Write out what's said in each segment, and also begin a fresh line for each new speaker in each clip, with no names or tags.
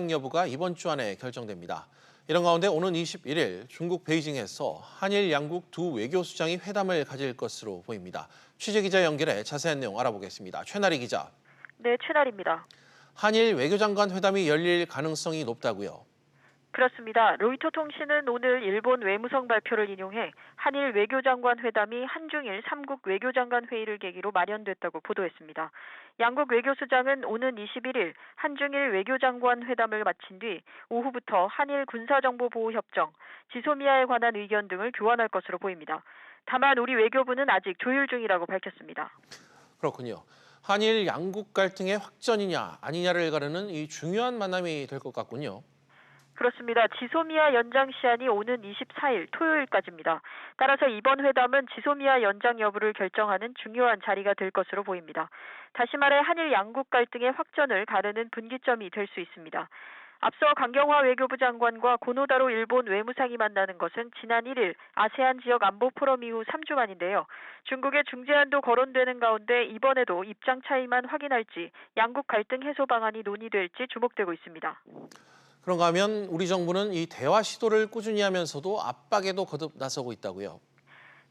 연장 여부가 이번 주 안에 결정됩니다. 이런 가운데 오는 21일 중국 베이징에서 한일 양국 두 외교수장이 회담을 가질 것으로 보입니다. 취재기자 연결해 자세한 내용 알아보겠습니다. 최나리 기자.
네, 최나리입니다.
한일 외교장관 회담이 열릴 가능성이 높다고요?
그렇습니다. 로이터 통신은 오늘 일본 외무성 발표를 인용해 한일 외교장관 회담이 한중일 3국 외교장관 회의를 계기로 마련됐다고 보도했습니다. 양국 외교수장은 오는 21일 한중일 외교장관 회담을 마친 뒤 오후부터 한일 군사정보보호협정, 지소미아에 관한 의견 등을 교환할 것으로 보입니다. 다만 우리 외교부는 아직 조율 중이라고 밝혔습니다.
그렇군요. 한일 양국 갈등의 확전이냐 아니냐를 가르는 이 중요한 만남이 될 것 같군요.
그렇습니다. 지소미아 연장 시한이 오는 24일 토요일까지입니다. 따라서 이번 회담은 지소미아 연장 여부를 결정하는 중요한 자리가 될 것으로 보입니다. 다시 말해 한일 양국 갈등의 확전을 가르는 분기점이 될 수 있습니다. 앞서 강경화 외교부 장관과 고노다로 일본 외무상이 만나는 것은 지난 1일 아세안 지역 안보 포럼 이후 3주 만인데요. 중국의 중재안도 거론되는 가운데 이번에도 입장 차이만 확인할지 양국 갈등 해소 방안이 논의될지 주목되고 있습니다.
그런가 하면 우리 정부는 이 대화 시도를 꾸준히 하면서도 압박에도 거듭 나서고 있다고요.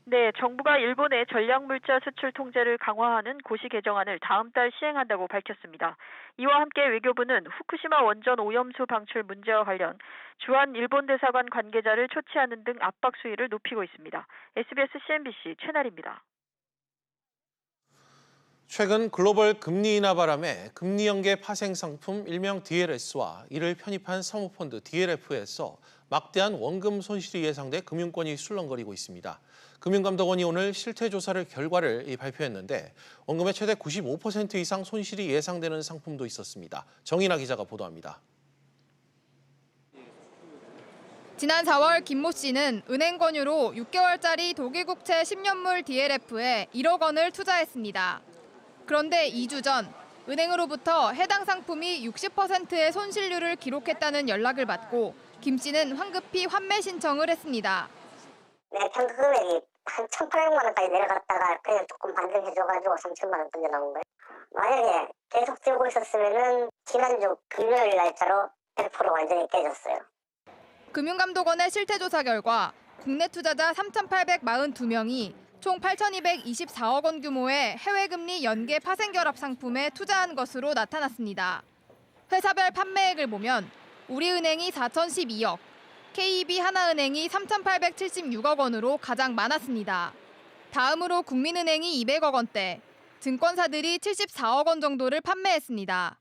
네, 정부가 일본의 전략물자 수출 통제를 강화하는 고시 개정안을 다음 달 시행한다고 밝혔습니다. 이와 함께 외교부는 후쿠시마 원전 오염수 방출 문제와 관련 주한 일본 대사관 관계자를 초치하는 등 압박 수위를 높이고 있습니다. SBS CNBC 최나리입니다.
최근 글로벌 금리 인하 바람에 금리 연계 파생 상품 일명 DLS와 이를 편입한 사모펀드 DLF에서 막대한 원금 손실이 예상돼 금융권이 술렁거리고 있습니다. 금융감독원이 오늘 실태조사 결과를 발표했는데 원금의 최대 95% 이상 손실이 예상되는 상품도 있었습니다. 정인아 기자가 보도합니다.
지난 4월 김모 씨는 은행 권유로 6개월짜리 독일국채 10년물 DLF에 1억 원을 투자했습니다. 그런데 2주 전 은행으로부터 해당 상품이 60%의 손실률을 기록했다는 연락을 받고 김 씨는 황급히 환매 신청을 했습니다.
내 평가 금액이 한 1,800만 원까지 내려갔다가 그냥 조금 반등해줘가지고 3천만 원 던져 나온 거예요. 만약에 계속 들고 있었으면은 지난주 금요일 날짜로 100% 완전히 깨졌어요.
금융감독원의 실태조사 결과 국내 투자자 3,842명이 총 8,224억 원 규모의 해외금리 연계 파생결합 상품에 투자한 것으로 나타났습니다. 회사별 판매액을 보면 우리은행이 4,012억, KB 하나은행이 3,876억 원으로 가장 많았습니다. 다음으로 국민은행이 200억 원대, 증권사들이 74억 원 정도를 판매했습니다.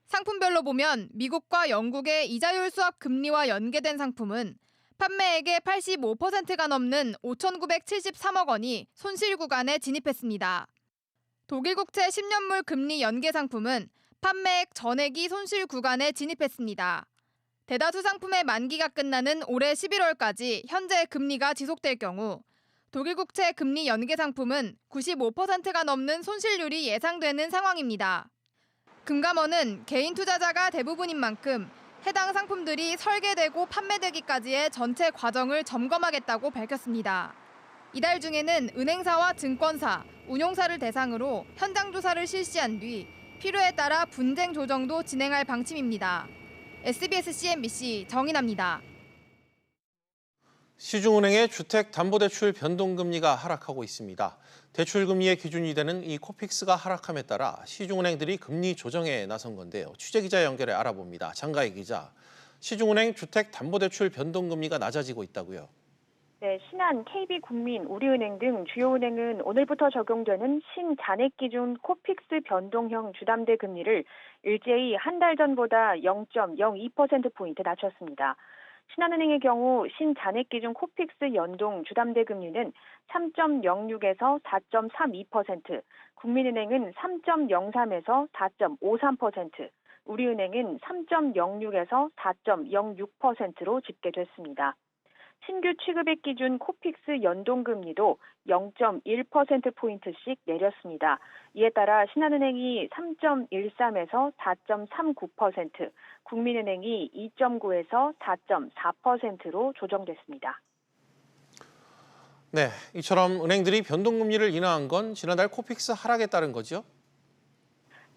상품별로 보면 미국과 영국의 이자율 수합 금리와 연계된 상품은 판매액의 85%가 넘는 5,973억 원이 손실 구간에 진입했습니다. 독일 국채 10년물 금리 연계 상품은 판매액 전액이 손실 구간에 진입했습니다. 대다수 상품의 만기가 끝나는 올해 11월까지 현재 금리가 지속될 경우 독일 국채 금리 연계 상품은 95%가 넘는 손실률이 예상되는 상황입니다. 금감원은 개인 투자자가 대부분인 만큼 해당 상품들이 설계되고 판매되기까지의 전체 과정을 점검하겠다고 밝혔습니다. 이달 중에는 은행사와 증권사, 운용사를 대상으로 현장 조사를 실시한 뒤 필요에 따라 분쟁 조정도 진행할 방침입니다. SBS CNBC 정인아입니다.
시중은행의 주택담보대출 변동금리가 하락하고 있습니다. 대출금리의 기준이 되는 이 코픽스가 하락함에 따라 시중은행들이 금리 조정에 나선 건데요. 취재기자 연결해 알아봅니다. 장가희 기자, 시중은행 주택담보대출 변동금리가 낮아지고 있다고요?
네, 신한, KB국민, 우리은행 등 주요 은행은 오늘부터 적용되는 신잔액 기준 코픽스 변동형 주담대 금리를 일제히 한 달 전보다 0.02%포인트 낮췄습니다. 신한은행의 경우 신잔액 기준 코픽스 연동 주담대 금리는 3.06에서 4.32%, 국민은행은 3.03에서 4.53%, 우리은행은 3.06에서 4.06%로 집계됐습니다. 신규 취급액 기준 코픽스 연동금리도 0.1%포인트씩 내렸습니다. 이에 따라 신한은행이 3.13에서 4.39%, 국민은행이 2.9에서 4.4%로 조정됐습니다.
네, 이처럼 은행들이 변동금리를 인하한 건 지난달 코픽스 하락에 따른 거죠?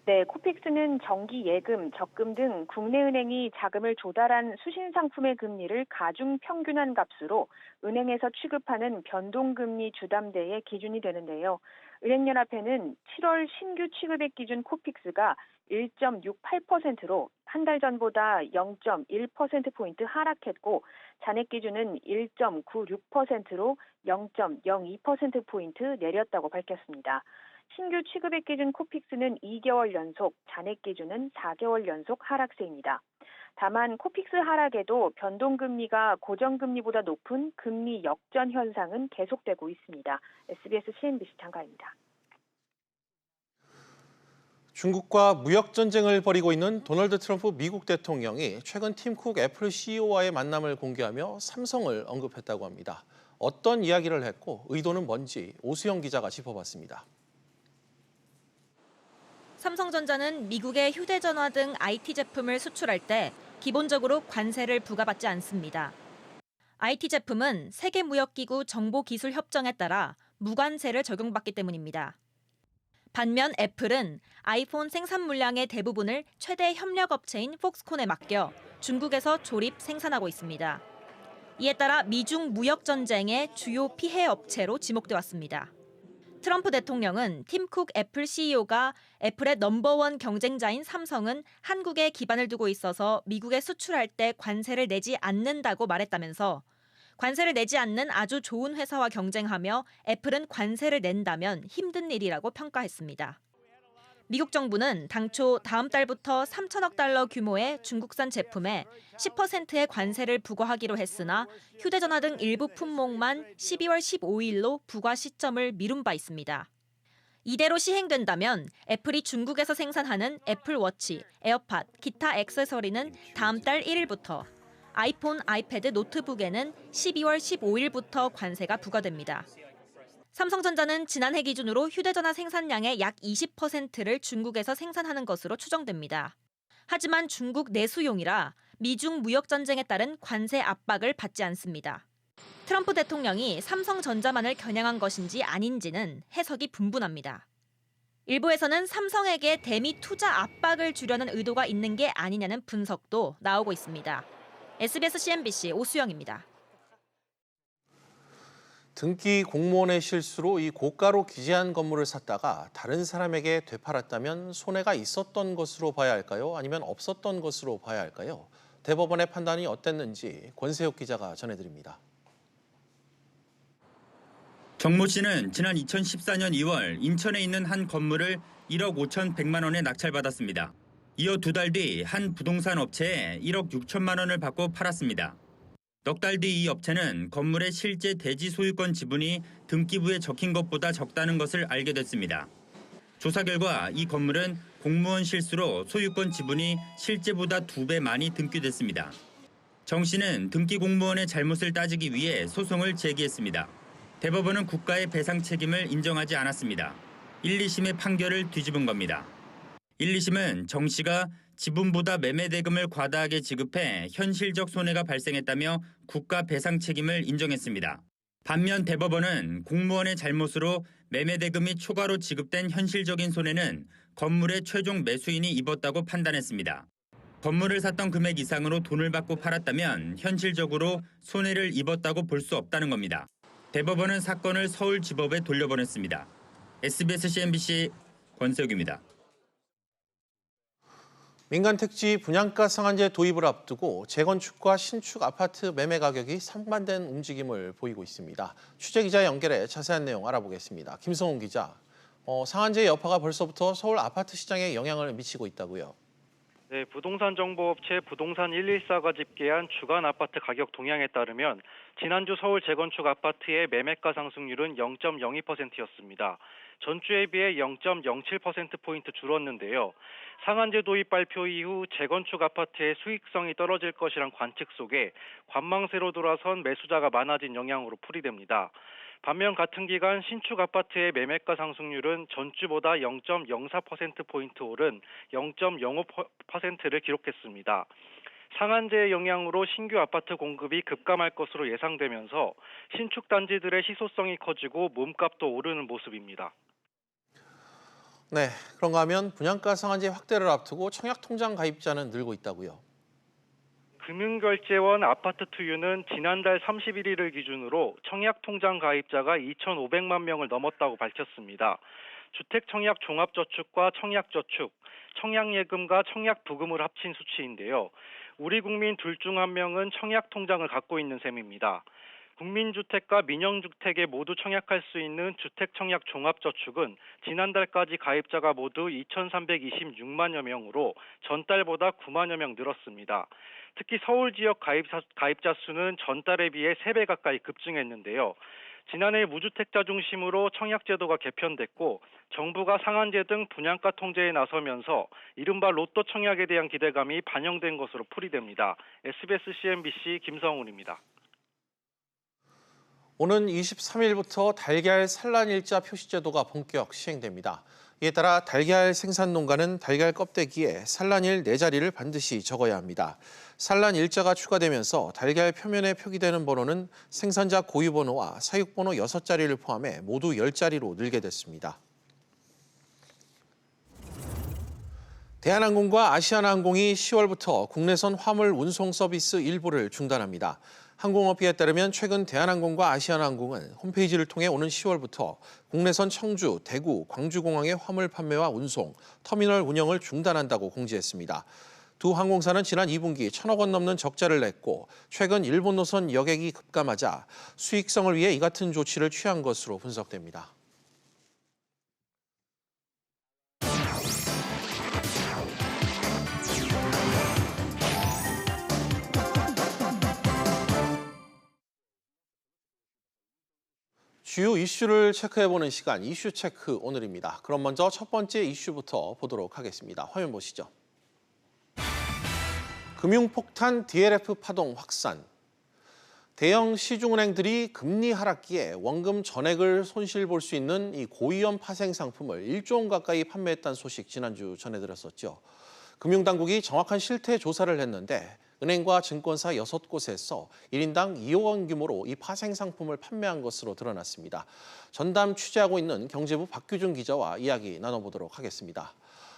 네, 코픽스는 정기 예금, 적금 등 국내 은행이 자금을 조달한 수신 상품의 금리를 가중 평균한 값으로 은행에서 취급하는 변동금리 주담대의 기준이 되는데요. 은행연합회는 7월 신규 취급액 기준 코픽스가 1.68%로 한 달 전보다 0.1%포인트 하락했고 잔액 기준은 1.96%로 0.02%포인트 내렸다고 밝혔습니다. 신규 취급액 기준 코픽스는 2개월 연속, 잔액 기준은 4개월 연속 하락세입니다. 다만 코픽스 하락에도 변동금리가 고정금리보다 높은 금리 역전 현상은 계속되고 있습니다. SBS CNBC 장가입니다.
중국과 무역 전쟁을 벌이고 있는 도널드 트럼프 미국 대통령이 최근 팀 쿡 애플 CEO와의 만남을 공개하며 삼성을 언급했다고 합니다. 어떤 이야기를 했고 의도는 뭔지 오수영 기자가 짚어봤습니다.
삼성전자는 미국의 휴대전화 등 IT 제품을 수출할 때 기본적으로 관세를 부과받지 않습니다. IT 제품은 세계무역기구 정보기술협정에 따라 무관세를 적용받기 때문입니다. 반면 애플은 아이폰 생산 물량의 대부분을 최대 협력업체인 폭스콘에 맡겨 중국에서 조립, 생산하고 있습니다. 이에 따라 미중 무역 전쟁의 주요 피해 업체로 지목돼 왔습니다. 트럼프 대통령은 팀 쿡 애플 CEO가 애플의 넘버원 경쟁자인 삼성은 한국에 기반을 두고 있어서 미국에 수출할 때 관세를 내지 않는다고 말했다면서 관세를 내지 않는 아주 좋은 회사와 경쟁하며 애플은 관세를 낸다면 힘든 일이라고 평가했습니다. 미국 정부는 당초 다음 달부터 3천억 달러 규모의 중국산 제품에 10%의 관세를 부과하기로 했으나 휴대전화 등 일부 품목만 12월 15일로 부과 시점을 미룬 바 있습니다. 이대로 시행된다면 애플이 중국에서 생산하는 애플워치, 에어팟, 기타 액세서리는 다음 달 1일부터, 아이폰, 아이패드, 노트북에는 12월 15일부터 관세가 부과됩니다. 삼성전자는 지난해 기준으로 휴대전화 생산량의 약 20%를 중국에서 생산하는 것으로 추정됩니다. 하지만 중국 내수용이라 미중 무역 전쟁에 따른 관세 압박을 받지 않습니다. 트럼프 대통령이 삼성전자만을 겨냥한 것인지 아닌지는 해석이 분분합니다. 일부에서는 삼성에게 대미 투자 압박을 주려는 의도가 있는 게 아니냐는 분석도 나오고 있습니다. SBS CNBC 오수영입니다.
등기 공무원의 실수로 이 고가로 기재한 건물을 샀다가 다른 사람에게 되팔았다면 손해가 있었던 것으로 봐야 할까요? 아니면 없었던 것으로 봐야 할까요? 대법원의 판단이 어땠는지 권세욱 기자가 전해드립니다.
정모 씨는 지난 2014년 2월 인천에 있는 한 건물을 1억 5,100만 원에 낙찰받았습니다. 이어 2달 뒤 한 부동산 업체에 1억 6천만 원을 받고 팔았습니다. 넉 달 뒤 이 업체는 건물의 실제 대지 소유권 지분이 등기부에 적힌 것보다 적다는 것을 알게 됐습니다. 조사 결과 이 건물은 공무원 실수로 소유권 지분이 실제보다 2배 많이 등기됐습니다. 정 씨는 등기 공무원의 잘못을 따지기 위해 소송을 제기했습니다. 대법원은 국가의 배상 책임을 인정하지 않았습니다. 1, 2심의 판결을 뒤집은 겁니다. 1, 2심은 정 씨가 지분보다 매매 대금을 과다하게 지급해 현실적 손해가 발생했다며 국가 배상 책임을 인정했습니다. 반면 대법원은 공무원의 잘못으로 매매 대금이 초과로 지급된 현실적인 손해는 건물의 최종 매수인이 입었다고 판단했습니다. 건물을 샀던 금액 이상으로 돈을 받고 팔았다면 현실적으로 손해를 입었다고 볼 수 없다는 겁니다. 대법원은 사건을 서울지법에 돌려보냈습니다. SBS CNBC 권세욱입니다.
민간 택지 분양가 상한제 도입을 앞두고 재건축과 신축 아파트 매매 가격이 상반된 움직임을 보이고 있습니다. 취재기자 연결해 자세한 내용 알아보겠습니다. 김성훈 기자, 상한제 여파가 벌써부터 서울 아파트 시장에 영향을 미치고 있다고요?
네, 부동산 정보업체 부동산 114가 집계한 주간 아파트 가격 동향에 따르면 지난주 서울 재건축 아파트의 매매가 상승률은 0.02%였습니다. 전주에 비해 0.07%포인트 줄었는데요. 상한제 도입 발표 이후 재건축 아파트의 수익성이 떨어질 것이란 관측 속에 관망세로 돌아선 매수자가 많아진 영향으로 풀이됩니다. 반면 같은 기간 신축 아파트의 매매가 상승률은 전주보다 0.04%포인트 오른 0.05%를 기록했습니다. 상한제의 영향으로 신규 아파트 공급이 급감할 것으로 예상되면서 신축 단지들의 희소성이 커지고 몸값도 오르는 모습입니다.
네, 그런가 하면 분양가 상한제 확대를 앞두고 청약통장 가입자는 늘고 있다고요.
금융결제원 아파트 투유는 지난달 31일을 기준으로 청약통장 가입자가 2,500만 명을 넘었다고 밝혔습니다. 주택청약 종합저축과 청약저축, 청약예금과 청약부금을 합친 수치인데요. 우리 국민 둘 중 한 명은 청약통장을 갖고 있는 셈입니다. 국민주택과 민영주택에 모두 청약할 수 있는 주택청약 종합저축은 지난달까지 가입자가 모두 2,326만여 명으로 전달보다 9만여 명 늘었습니다. 특히 서울 지역 가입자 수는 전달에 비해 3배 가까이 급증했는데요. 지난해 무주택자 중심으로 청약제도가 개편됐고 정부가 상한제 등 분양가 통제에 나서면서 이른바 로또 청약에 대한 기대감이 반영된 것으로 풀이됩니다. SBS CNBC 김성훈입니다.
오는 23일부터 달걀 산란일자 표시제도가 본격 시행됩니다. 이에 따라 달걀 생산 농가는 달걀 껍데기에 산란일 4자리를 반드시 적어야 합니다. 산란일자가 추가되면서 달걀 표면에 표기되는 번호는 생산자 고유번호와 사육번호 6자리를 포함해 모두 10자리로 늘게 됐습니다. 대한항공과 아시아나항공이 10월부터 국내선 화물 운송 서비스 일부를 중단합니다. 항공업계에 따르면 최근 대한항공과 아시아나항공은 홈페이지를 통해 오는 10월부터 국내선 청주, 대구, 광주공항의 화물 판매와 운송, 터미널 운영을 중단한다고 공지했습니다. 두 항공사는 지난 2분기 1,000억 원 넘는 적자를 냈고 최근 일본 노선 여객이 급감하자 수익성을 위해 이 같은 조치를 취한 것으로 분석됩니다. 주요 이슈를 체크해보는 시간, 이슈 체크 오늘입니다. 그럼 먼저 첫 번째 이슈부터 보도록 하겠습니다. 화면 보시죠. 금융폭탄 DLF 파동 확산. 대형 시중은행들이 금리 하락기에 원금 전액을 손실 볼 수 있는 이 고위험 파생 상품을 1조 원 가까이 판매했다는 소식 지난주 전해드렸었죠. 금융당국이 정확한 실태 조사를 했는데 은행과 증권사 6곳에서 1인당 2억 원 규모로 이 파생 상품을 판매한 것으로 드러났습니다. 전담 취재하고 있는 경제부 박규준 기자와 이야기 나눠보도록 하겠습니다.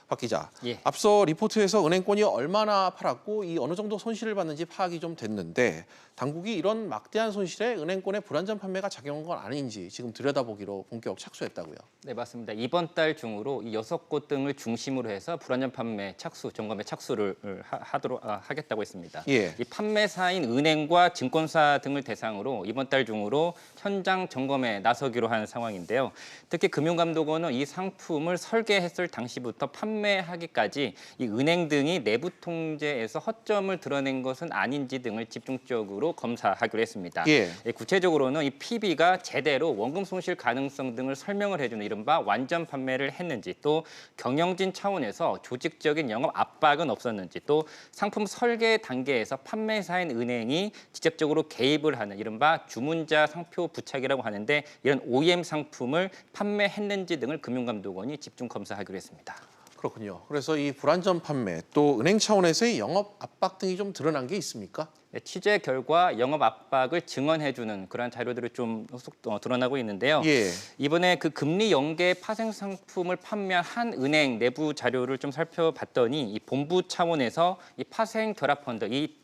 박 기자,
예.
앞서 리포트에서 은행권이 얼마나 팔았고 이 어느 정도 손실을 받는지 파악이 좀 됐는데 당국이 이런 막대한 손실에 은행권의 불안전 판매가 작용한 건 아닌지 지금 들여다보기로 본격 착수했다고요.
네, 맞습니다. 이번 달 중으로 이 6곳 등을 중심으로 해서 불안전 판매 착수, 점검에 착수를 하겠다고 했습니다.
예.
이 판매사인 은행과 증권사 등을 대상으로 이번 달 중으로 현장 점검에 나서기로 한 상황인데요. 특히 금융감독원은 이 상품을 설계했을 당시부터 판매하기까지 이 은행 등이 내부 통제에서 허점을 드러낸 것은 아닌지 등을 집중적으로 검사하기로 했습니다.
예.
구체적으로는 이 PB가 제대로 원금 손실 가능성 등을 설명을 해주는 이른바 완전 판매를 했는지, 또 경영진 차원에서 조직적인 영업 압박은 없었는지, 또 상품 설계 단계에서 판매사인 은행이 직접적으로 개입을 하는 이른바 주문자 상표 부착이라고 하는데 이런 OEM 상품을 판매했는지 등을 금융감독원이 집중 검사하기로 했습니다.
그렇군요. 그래서 이 불안전 판매 또 은행 차원에서의 영업 압박 등이 좀 드러난 게 있습니까?
네, 취재 결과 영업 압박을 증언해주는 그런 자료들이 좀 드러나고 있는데요.
예.
이번에 그 금리 연계 파생 상품을 판매한 한 은행 내부 자료를 좀 살펴봤더니 이 본부 차원에서 이 파생 결합 펀드, 이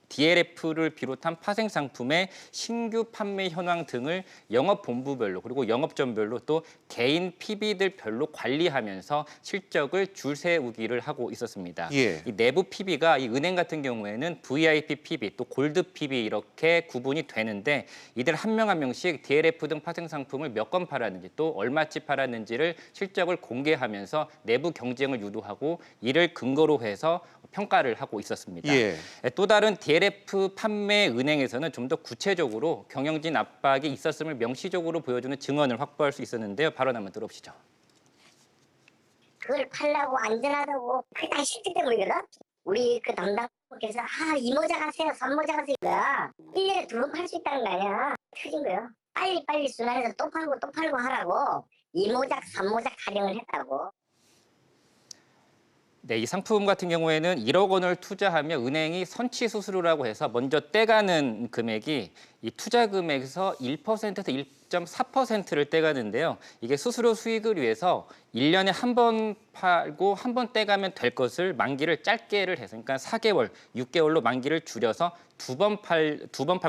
DLF를 비롯한 파생 상품의 신규 판매 현황 등을 영업 본부별로 그리고 영업점별로 또 개인 PB들별로 관리하면서 실적을 줄 세우기를 하고 있었습니다.
예.
이 내부 PB가 이 은행 같은 경우에는 VIP PB 또 골드 PB 이렇게 구분이 되는데 이들 한 명 한 명씩 DLF 등 파생 상품을 몇 건 팔았는지 또 얼마치 팔았는지를 실적을 공개하면서 내부 경쟁을 유도하고 이를 근거로 해서 평가를 하고 있었습니다.
예.
또 다른 DLF 판매 은행에서는 좀 더 구체적으로 경영진 압박이 있었음을 명시적으로 보여주는 증언을 확보할 수 있었는데요. 발언 한번 들어보시죠.
그걸 팔라고 안전하다고 그게 다 실제 때문이거든. 우리 그 담당께서 이모자 가세요, 삼모자 가세요. 1년에 2번 팔 수 있다는 거 아니야. 틀린 거예요. 빨리 순환해서 또 팔고 하라고 이모작, 삼모작 타령을 했다고.
네, 이 상품 같은 경우에는 1억 원을 투자하며 은행이 선취 수수료라고 해서 먼저 떼가는 금액이 이 투자 금액에서 1%에서 1.4%를 떼가는데요. 이게 수수료 수익을 위해서 1년에 한 번 팔고 한 번 떼가면 될 것을 만기를 짧게를 해서 그러니까 4개월, 6개월로 만기를 줄여서 두 번 팔고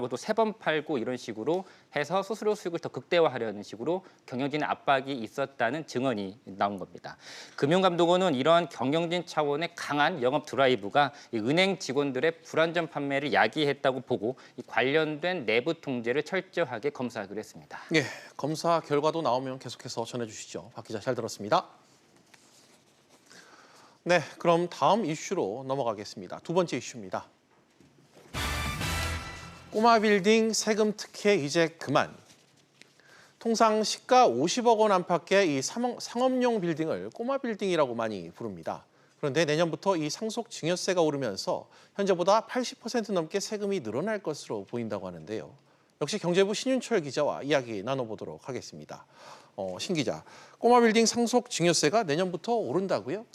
또 3번 팔고 이런 식으로 해서 수수료 수익을 더 극대화하려는 식으로 경영진의 압박이 있었다는 증언이 나온 겁니다. 금융감독원은 이러한 경영진 차원의 강한 영업 드라이브가 이 은행 직원들의 불안전 판매를 야기했다고 보고 이 관련된 내부 통제를 철저하게 검사하기로 했습니다.
예, 검사 결과도 나오면 계속해서 전해주시죠. 박 기자 잘 들었습니다. 네, 그럼 다음 이슈로 넘어가겠습니다. 두 번째 이슈입니다. 꼬마 빌딩 세금 특혜 이제 그만. 통상 시가 50억 원 안팎의 이 상업용 빌딩을 꼬마 빌딩이라고 많이 부릅니다. 그런데 내년부터 이 상속 증여세가 오르면서 현재보다 80% 넘게 세금이 늘어날 것으로 보인다고 하는데요. 역시 경제부 신윤철 기자와 이야기 나눠보도록 하겠습니다. 신 기자, 꼬마 빌딩 상속 증여세가 내년부터 오른다고요?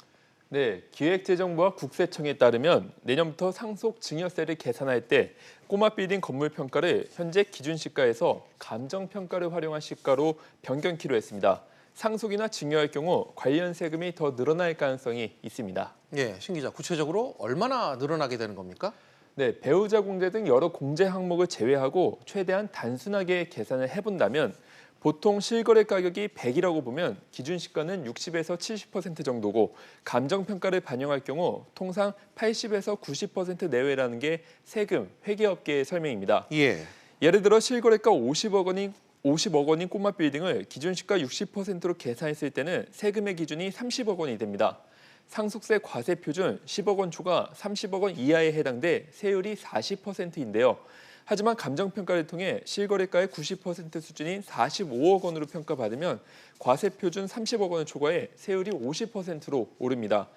네, 기획재정부와 국세청에 따르면 내년부터 상속 증여세를 계산할 때 꼬마 빌딩 건물 평가를 현재 기준 시가에서 감정 평가를 활용한 시가로 변경키로 했습니다. 상속이나 증여할 경우 관련 세금이 더 늘어날 가능성이 있습니다.
예, 신 기자, 구체적으로 얼마나 늘어나게 되는 겁니까?
네, 배우자 공제 등 여러 공제 항목을 제외하고 최대한 단순하게 계산을 해본다면 보통 실거래 가격이 100이라고 보면 기준 시가는 60에서 70% 정도고 감정평가를 반영할 경우 통상 80에서 90% 내외라는 게 세금, 회계업계의 설명입니다.
예.
예를 들어 실거래가 50억 원인 꼬마 빌딩을 기준 시가 60%로 계산했을 때는 세금의 기준이 30억 원이 됩니다. 상속세 과세 표준 10억 원 초과 30억 원 이하에 해당돼 세율이 40%인데요. 하지만 감정평가를 통해 실거래가의 90% 수준인 45억 원으로 평가받으면 과세 표준 30억 원을 초과해 세율이 50%로 오릅니다.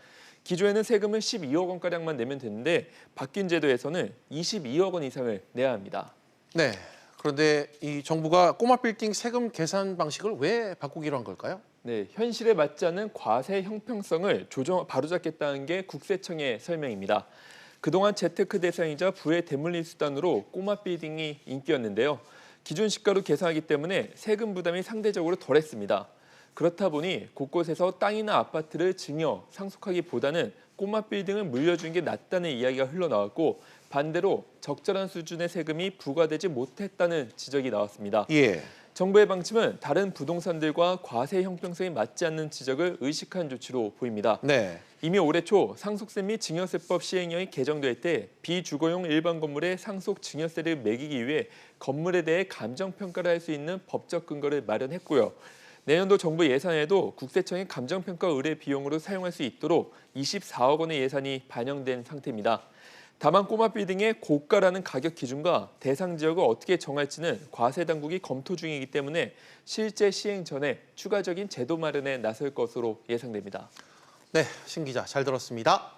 기존에는 세금을 12억 원가량만 내면 되는데 바뀐 제도에서는 22억 원 이상을 내야 합니다.
네. 그런데 이 정부가 꼬마 빌딩 세금 계산 방식을 왜 바꾸기로 한 걸까요?
네, 현실에 맞지 않는 과세 형평성을 바로잡겠다는 게 국세청의 설명입니다. 그동안 재테크 대상이자 부의 대물림 수단으로 꼬마 빌딩이 인기였는데요. 기준 시가로 계산하기 때문에 세금 부담이 상대적으로 덜했습니다. 그렇다 보니 곳곳에서 땅이나 아파트를 증여, 상속하기보다는 꼬마 빌딩을 물려주는 게 낫다는 이야기가 흘러나왔고 반대로 적절한 수준의 세금이 부과되지 못했다는 지적이 나왔습니다.
예.
정부의 방침은 다른 부동산들과 과세 형평성이 맞지 않는 지적을 의식한 조치로 보입니다.
네.
이미 올해 초 상속세 및 증여세법 시행령이 개정될 때 비주거용 일반 건물에 상속 증여세를 매기기 위해 건물에 대해 감정평가를 할 수 있는 법적 근거를 마련했고요. 내년도 정부 예산에도 국세청의 감정평가 의뢰 비용으로 사용할 수 있도록 24억 원의 예산이 반영된 상태입니다. 다만 꼬마 빌딩의 고가라는 가격 기준과 대상 지역을 어떻게 정할지는 과세 당국이 검토 중이기 때문에 실제 시행 전에 추가적인 제도 마련에 나설 것으로 예상됩니다.
네, 신 기자 잘 들었습니다.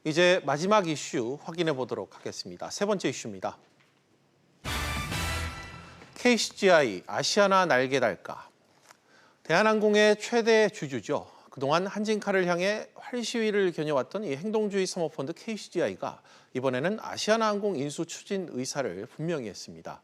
이제 마지막 이슈 확인해 보도록 하겠습니다. 세 번째 이슈입니다. KCGI 아시아나 날개 달까. 대한항공의 최대 주주죠. 그동안 한진카를 향해 활시위를 겨녀왔던 이 행동주의 사모펀드 KCGI가 이번에는 아시아나항공 인수 추진 의사를 분명히 했습니다.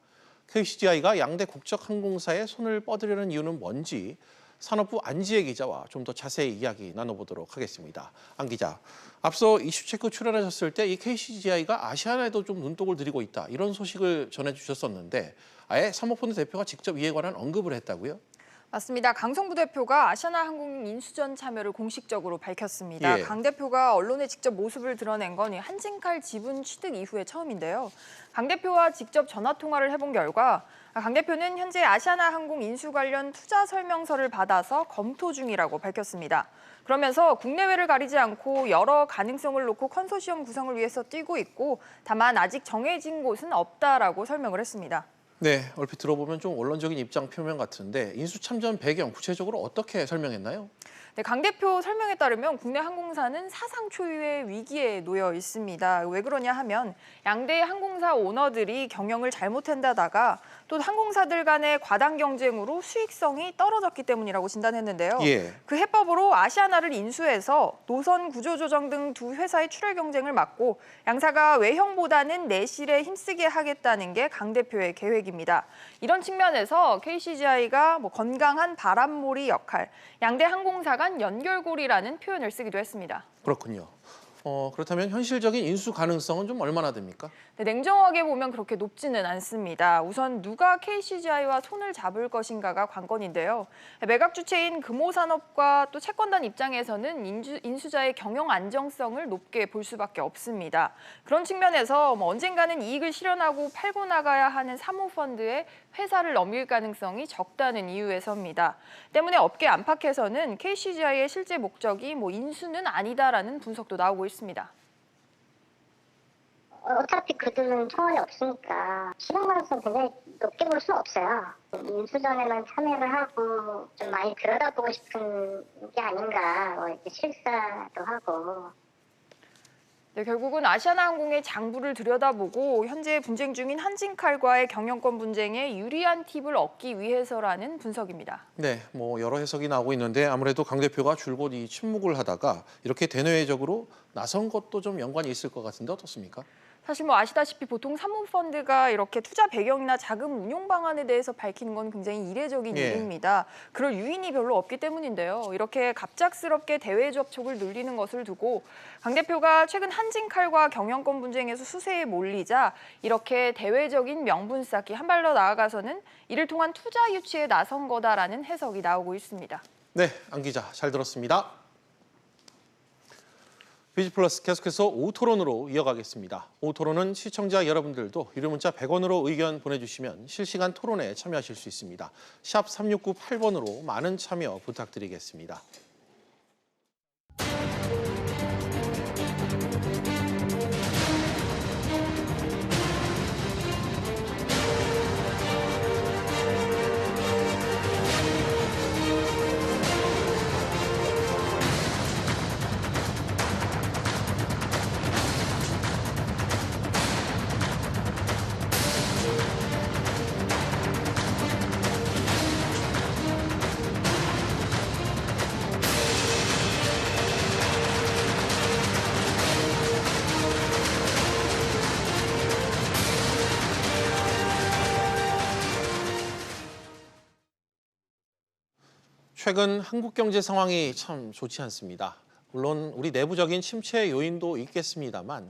KCGI가 양대 국적 항공사에 손을 뻗으려는 이유는 뭔지 산업부 안지혜 기자와 좀 더 자세히 이야기 나눠보도록 하겠습니다. 안 기자, 앞서 이슈체크 출연하셨을 때 이 KCGI가 아시아나에도 좀 눈독을 들이고 있다 이런 소식을 전해주셨었는데 아예 사모펀드 대표가 직접 이에 관한 언급을 했다고요?
맞습니다. 강성부 대표가 아시아나항공 인수전 참여를 공식적으로 밝혔습니다.
예.
강 대표가 언론에 직접 모습을 드러낸 건 한진칼 지분 취득 이후에 처음인데요. 강 대표와 직접 전화 통화를 해본 결과 강 대표는 현재 아시아나항공 인수 관련 투자 설명서를 받아서 검토 중이라고 밝혔습니다. 그러면서 국내외를 가리지 않고 여러 가능성을 놓고 컨소시엄 구성을 위해서 뛰고 있고 다만 아직 정해진 곳은 없다라고 설명을 했습니다.
네, 얼핏 들어보면 좀 원론적인 입장 표명 같은데 인수 참전 배경 구체적으로 어떻게 설명했나요?
네, 강 대표 설명에 따르면 국내 항공사는 사상 초유의 위기에 놓여 있습니다. 왜 그러냐 하면 양대 항공사 오너들이 경영을 잘못한다다가 또 항공사들 간의 과당 경쟁으로 수익성이 떨어졌기 때문이라고 진단했는데요.
예.
그 해법으로 아시아나를 인수해서 노선 구조 조정 등 두 회사의 출혈 경쟁을 막고 양사가 외형보다는 내실에 힘쓰게 하겠다는 게 강 대표의 계획입니다. 이런 측면에서 KCGI가 건강한 바람몰이 역할, 양대 항공사 간 연결고리라는 표현을 쓰기도 했습니다.
그렇군요. 그렇다면 현실적인 인수 가능성은 좀 얼마나 됩니까?
네, 냉정하게 보면 그렇게 높지는 않습니다. 우선 누가 KCGI와 손을 잡을 것인가가 관건인데요. 매각 주체인 금호산업과 또 채권단 입장에서는 인수자의 경영 안정성을 높게 볼 수밖에 없습니다. 그런 측면에서 언젠가는 이익을 실현하고 팔고 나가야 하는 사모펀드에 회사를 넘길 가능성이 적다는 이유에서입니다. 때문에 업계 안팎에서는 KCGI의 실제 목적이 인수는 아니다라는 분석도 나오고 있습니다.
어차피 그들은 청원이 없으니까 실현 가능성 굉장히 높게 볼 수는 없어요. 인수전에만 참여를 하고 좀 많이 들여다보고 싶은 게 아닌가, 이렇게 실사도 하고.
네, 결국은 아시아나항공의 장부를 들여다보고 현재 분쟁 중인 한진칼과의 경영권 분쟁에 유리한 팁을 얻기 위해서라는 분석입니다.
네, 여러 해석이 나오고 있는데 아무래도 강 대표가 줄곧 이 침묵을 하다가 이렇게 대내외적으로 나선 것도 좀 연관이 있을 것 같은데 어떻습니까?
사실 아시다시피 보통 사모펀드가 이렇게 투자 배경이나 자금 운용 방안에 대해서 밝히는 건 굉장히 이례적인 일입니다. 그럴 유인이 별로 없기 때문인데요. 이렇게 갑작스럽게 대외 접촉을 늘리는 것을 두고 강 대표가 최근 한진칼과 경영권 분쟁에서 수세에 몰리자 이렇게 대외적인 명분 쌓기 한 발 더 나아가서는 이를 통한 투자 유치에 나선 거다라는 해석이 나오고 있습니다.
네, 안 기자 잘 들었습니다. 비지플러스 계속해서 오후 토론으로 이어가겠습니다. 오후 토론은 시청자 여러분들도 유료 문자 100원으로 의견 보내주시면 실시간 토론에 참여하실 수 있습니다. 샵 3698번으로 많은 참여 부탁드리겠습니다. 최근 한국 경제 상황이 참 좋지 않습니다. 물론 우리 내부적인 침체 요인도 있겠습니다만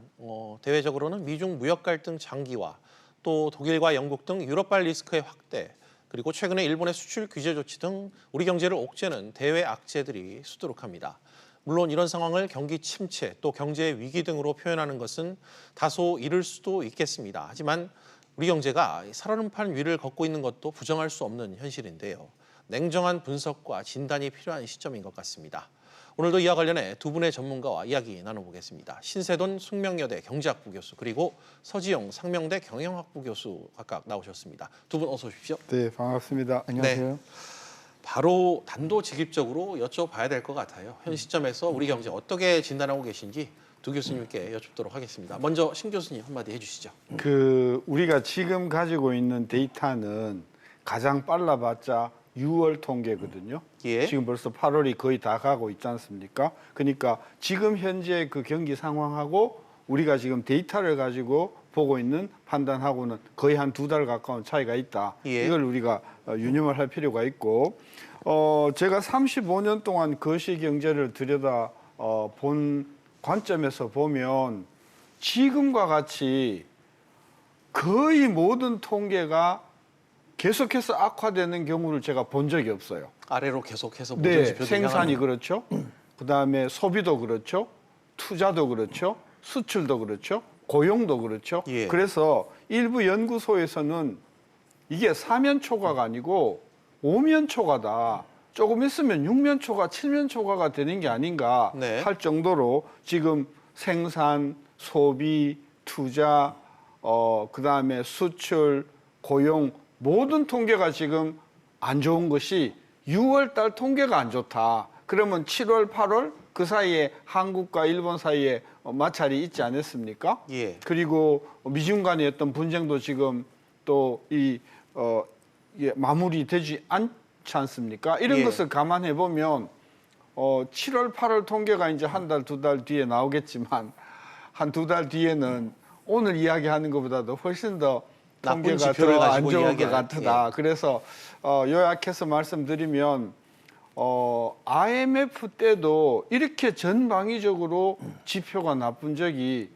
대외적으로는 미중 무역 갈등 장기화, 또 독일과 영국 등 유럽발 리스크의 확대, 그리고 최근에 일본의 수출 규제 조치 등 우리 경제를 옥죄는 대외 악재들이 수두룩합니다. 물론 이런 상황을 경기 침체, 또 경제 위기 등으로 표현하는 것은 다소 이를 수도 있겠습니다. 하지만 우리 경제가 살얼음판 위를 걷고 있는 것도 부정할 수 없는 현실인데요. 냉정한 분석과 진단이 필요한 시점인 것 같습니다. 오늘도 이와 관련해 두 분의 전문가와 이야기 나눠보겠습니다. 신세돈 숙명여대 경제학부 교수 그리고 서지용 상명대 경영학부 교수 각각 나오셨습니다. 두 분 어서 오십시오.
네, 반갑습니다. 안녕하세요.
네, 바로 단도직입적으로 여쭤봐야 될 것 같아요. 현 시점에서 우리 경제 어떻게 진단하고 계신지 두 교수님께 여쭙도록 하겠습니다. 먼저 신 교수님 한마디 해주시죠.
우리가 지금 가지고 있는 데이터는 가장 빨라봤자 6월 통계거든요.
예.
지금 벌써 8월이 거의 다 가고 있지 않습니까? 그러니까 지금 현재 그 경기 상황하고 우리가 지금 데이터를 가지고 보고 있는 판단하고는 거의 한 2달 가까운 차이가 있다.
예.
이걸 우리가 유념을 할 필요가 있고 제가 35년 동안 거시 경제를 들여다 본 관점에서 보면 지금과 같이 거의 모든 통계가 계속해서 악화되는 경우를 제가 본 적이 없어요.
아래로 계속해서
네, 생산이 그렇죠. 그다음에 소비도 그렇죠. 투자도 그렇죠. 수출도 그렇죠. 고용도 그렇죠.
예.
그래서 일부 연구소에서는 이게 4면 초과가 아니고 5면 초과다. 조금 있으면 6면 초과, 7면 초과가 되는 게 아닌가
네.
할 정도로 지금 생산, 소비, 투자, 그다음에 수출, 고용 모든 통계가 지금 안 좋은 것이 6월 달 통계가 안 좋다. 그러면 7월, 8월 그 사이에 한국과 일본 사이에 마찰이 있지 않았습니까?
예.
그리고 미중 간의 어떤 분쟁도 지금 또 마무리되지 않지 않습니까? 이런
예.
것을 감안해 보면 7월, 8월 통계가 이제 한 달, 두 달 뒤에 나오겠지만 한 두 달 뒤에는 오늘 이야기하는 것보다도 훨씬 더
나쁜
통계가
지표를
더 안
가지고
좋은 것
이야기하는,
같다. 그래서 요약해서 말씀드리면 IMF 때도 이렇게 전방위적으로 지표가 나쁜 적이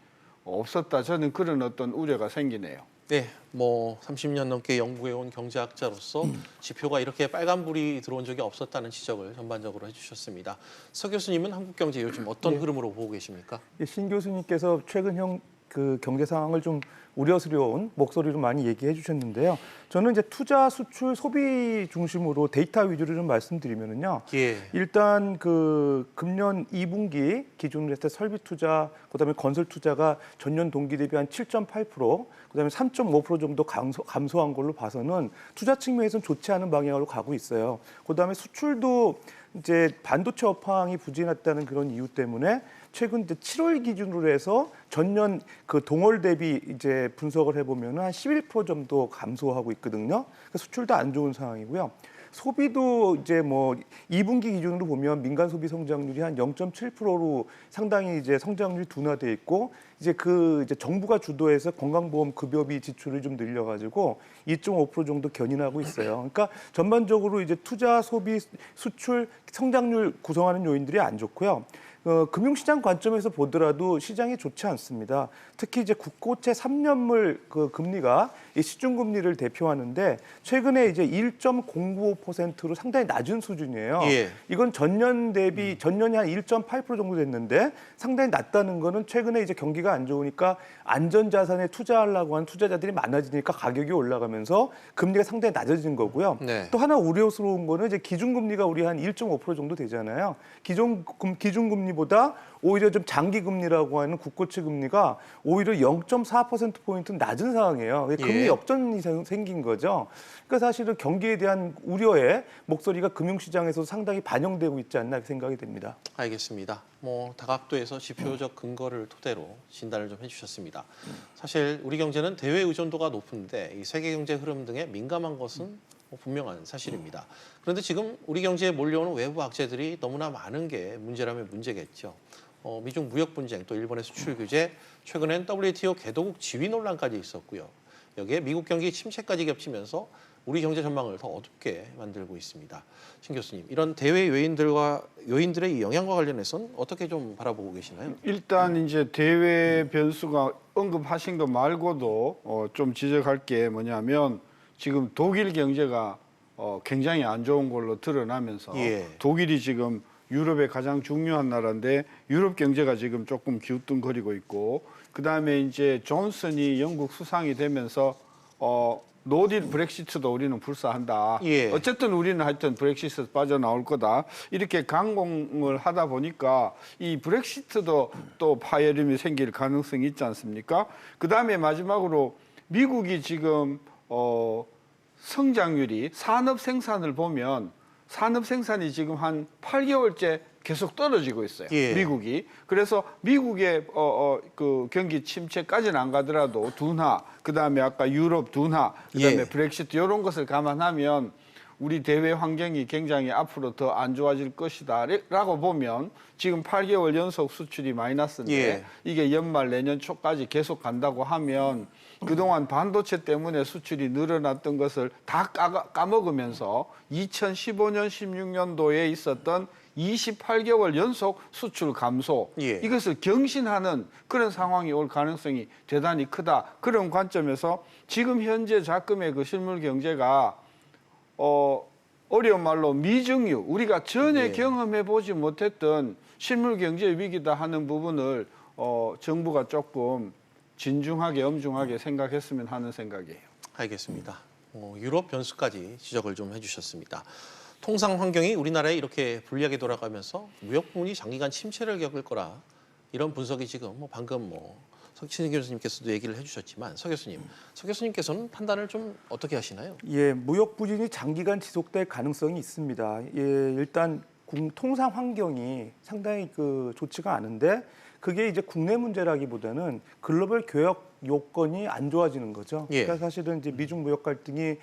없었다. 저는 그런 어떤 우려가 생기네요.
네, 뭐 30년 넘게 연구해온 경제학자로서 지표가 이렇게 빨간불이 들어온 적이 없었다는 지적을 전반적으로 해주셨습니다. 서 교수님은 한국 경제 요즘 어떤 흐름으로 보고 계십니까?
신 교수님께서 최근 그 경제 상황을 좀 우려스러운 목소리로 많이 얘기해 주셨는데요. 저는 이제 투자, 수출, 소비 중심으로 데이터 위주로 좀 말씀드리면은요.
예.
일단 그 금년 2분기 기준으로 했을 때 설비 투자, 그다음에 건설 투자가 전년 동기 대비 한 7.8%, 그다음에 3.5% 정도 감소한 걸로 봐서는 투자 측면에서는 좋지 않은 방향으로 가고 있어요. 그다음에 수출도 이제 반도체 업황이 부진했다는 그런 이유 때문에 최근 이제 7월 기준으로 해서 전년 그 동월 대비 이제 분석을 해보면 한 11% 정도 감소하고 있거든요. 그러니까 수출도 안 좋은 상황이고요. 소비도 이제 뭐 2분기 기준으로 보면 민간 소비 성장률이 한 0.7%로 상당히 이제 성장률이 둔화돼 있고 이제 이제 정부가 주도해서 건강보험 급여비 지출을 좀 늘려가지고 2.5% 정도 견인하고 있어요. 그러니까 전반적으로 이제 투자, 소비, 수출, 성장률 구성하는 요인들이 안 좋고요. 금융시장 관점에서 보더라도 시장이 좋지 않습니다. 특히 이제 국고채 3년물 그 금리가 이 시중금리를 대표하는데 최근에 이제 1.095%로 상당히 낮은 수준이에요.
예.
이건 전년 대비 전년이 한 1.8% 정도 됐는데 상당히 낮다는 거는 최근에 이제 경기가 안 좋으니까 안전자산에 투자하려고 하는 투자자들이 많아지니까 가격이 올라가면서 금리가 상당히 낮아진 거고요.
네.
또 하나 우려스러운 거는 이제 기준금리가 우리 한 1.5% 정도 되잖아요. 기준금리보다 오히려 좀 장기금리라고 하는 국고채 금리가 오히려 0.4%포인트 낮은 상황이에요. 금리
예.
역전이 생긴 거죠. 그러니까 사실은 경기에 대한 우려의 목소리가 금융시장에서 상당히 반영되고 있지 않나 생각이 됩니다.
알겠습니다. 뭐 다각도에서 지표적 근거를 토대로 진단을 좀 해주셨습니다. 사실 우리 경제는 대외 의존도가 높은데 이 세계 경제 흐름 등에 민감한 것은 분명한 사실입니다. 그런데 지금 우리 경제에 몰려오는 외부 악재들이 너무나 많은 게 문제라면 문제겠죠. 미중 무역 분쟁, 또 일본의 수출 규제, 최근엔 WTO 개도국 지위 논란까지 있었고요. 여기에 미국 경기 침체까지 겹치면서 우리 경제 전망을 더 어둡게 만들고 있습니다. 신 교수님, 이런 대외 요인들의 이 영향과 관련해서는 어떻게 좀 바라보고 계시나요?
일단 이제 대외 변수가 언급하신 것 말고도 좀 지적할 게 뭐냐면 지금 독일 경제가 굉장히 안 좋은 걸로 드러나면서
예.
독일이 지금 유럽의 가장 중요한 나라인데 유럽 경제가 지금 조금 기우뚱거리고 있고 그다음에 이제 존슨이 영국 수상이 되면서 노딜 브렉시트도 우리는 불사한다.
예.
어쨌든 우리는 하여튼 브렉시트에서 빠져나올 거다. 이렇게 강공을 하다 보니까 이 브렉시트도 또 파열음이 생길 가능성이 있지 않습니까? 그다음에 마지막으로 미국이 지금 성장률이 산업 생산을 보면 산업 생산이 지금 한 8개월째 계속 떨어지고 있어요.
예.
미국이. 그래서 미국의 그 경기 침체까지는 안 가더라도 둔화, 그다음에 아까 유럽 둔화, 그다음에
예.
브렉시트 이런 것을 감안하면 우리 대외 환경이 굉장히 앞으로 더 안 좋아질 것이다라고 보면 지금 8개월 연속 수출이 마이너스인데
예. 이게
연말 내년 초까지 계속 간다고 하면 그동안 반도체 때문에 수출이 늘어났던 것을 다 까먹으면서 2015년, 16년도에 있었던 28개월 연속 수출 감소
예.
이것을 경신하는 그런 상황이 올 가능성이 대단히 크다. 그런 관점에서 지금 현재 작금의 그 실물 경제가 어려운 말로 미증유, 우리가 전에
예.
경험해 보지 못했던 실물 경제 위기다 하는 부분을 정부가 조금 진중하게 엄중하게 생각했으면 하는 생각이에요.
알겠습니다. 유럽 변수까지 지적을 좀 해주셨습니다. 통상 환경이 우리나라에 이렇게 불리하게 돌아가면서 무역 부문이 장기간 침체를 겪을 거라 이런 분석이 지금 방금 신 교수님께서도 얘기를 해주셨지만 서 교수님께서는 판단을 좀 어떻게 하시나요?
예, 무역 부진이 장기간 지속될 가능성이 있습니다. 예, 일단 통상 환경이 상당히 좋지가 않은데 그게 이제 국내 문제라기보다는 글로벌 교역 요건이 안 좋아지는 거죠.
예.
그러니까 사실은 이제 미중 무역 갈등이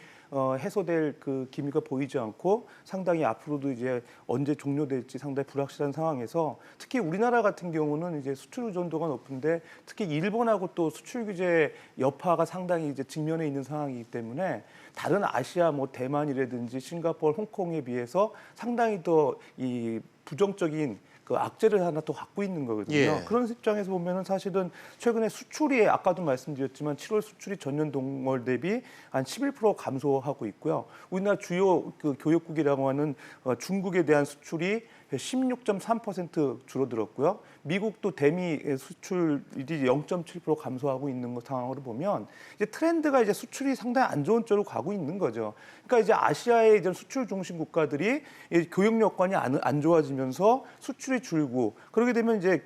해소될 기미가 보이지 않고 상당히 앞으로도 이제 언제 종료될지 상당히 불확실한 상황에서 특히 우리나라 같은 경우는 이제 수출 의존도가 높은데 특히 일본하고 또 수출 규제 여파가 상당히 이제 직면해 있는 상황이기 때문에 다른 아시아 뭐 대만이라든지 싱가포르, 홍콩에 비해서 상당히 더 이 부정적인 악재를 하나 또 갖고 있는 거거든요.
예.
그런 입장에서 보면은 사실은 최근에 수출이 아까도 말씀드렸지만 7월 수출이 전년 동월 대비 한 11% 감소하고 있고요. 우리나라 주요 교역국이라고 하는 중국에 대한 수출이 16.3% 줄어들었고요. 미국도 대미 수출이 0.7% 감소하고 있는 상황으로 보면 이제 트렌드가 이제 수출이 상당히 안 좋은 쪽으로 가고 있는 거죠. 그러니까 이제 아시아의 이제 수출 중심 국가들이 교역 여건이 안 좋아지면서 수출이 줄고 그러게 되면 이제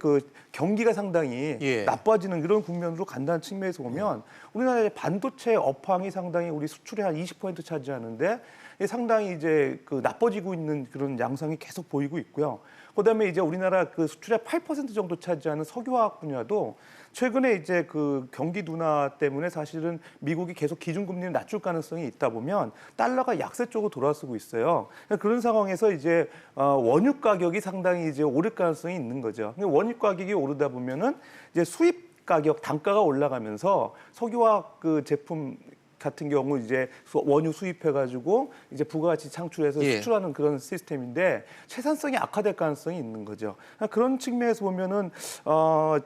경기가 상당히 나빠지는 이런 국면으로 간다는 측면에서 보면 우리나라의 반도체 업황이 상당히 우리 수출의 한 20% 차지하는데 상당히 이제 나빠지고 있는 그런 양상이 계속 보이고 있고요. 그다음에 이제 우리나라 수출의 8% 정도 차지하는 석유화학 분야도 최근에 이제 경기 둔화 때문에 사실은 미국이 계속 기준금리를 낮출 가능성이 있다 보면 달러가 약세 쪽으로 돌아서고 있어요. 그런 상황에서 이제 원유 가격이 상당히 이제 오를 가능성이 있는 거죠. 원유 가격이 오르다 보면은 이제 수입 가격 단가가 올라가면서 석유화학 제품 같은 경우 이제 원유 수입해가지고 이제 부가가치 창출해서 수출하는 그런 시스템인데 생산성이 악화될 가능성이 있는 거죠. 그런 측면에서 보면은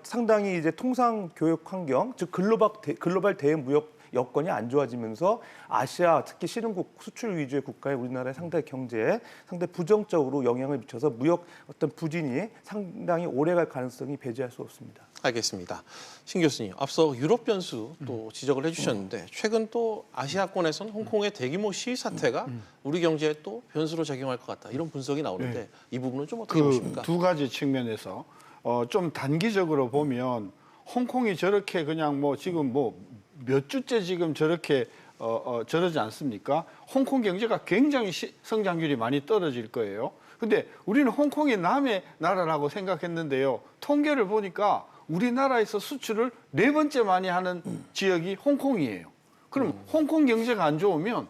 상당히 이제 통상 교역 환경, 즉 글로벌 대응 무역 여건이 안 좋아지면서 아시아 특히 신흥국 수출 위주의 국가에 우리나라의 상당히 경제에 상당히 부정적으로 영향을 미쳐서 무역 어떤 부진이 상당히 오래갈 가능성이 배제할 수 없습니다.
알겠습니다. 신 교수님, 앞서 유럽 변수 또 지적을 해주셨는데 최근 또 아시아권에선 홍콩의 대규모 시위 사태가 우리 경제에 또 변수로 작용할 것 같다 이런 분석이 나오는데 이 부분은 좀 어떻게 보십니까?
두 가지 측면에서 좀 단기적으로 보면 홍콩이 저렇게 그냥 지금 몇 주째 지금 저렇게 저러지 않습니까? 홍콩 경제가 굉장히 성장률이 많이 떨어질 거예요. 근데 우리는 홍콩이 남의 나라라고 생각했는데요. 통계를 보니까 우리나라에서 수출을 4번째 많이 하는 지역이 홍콩이에요. 그럼 홍콩 경제가 안 좋으면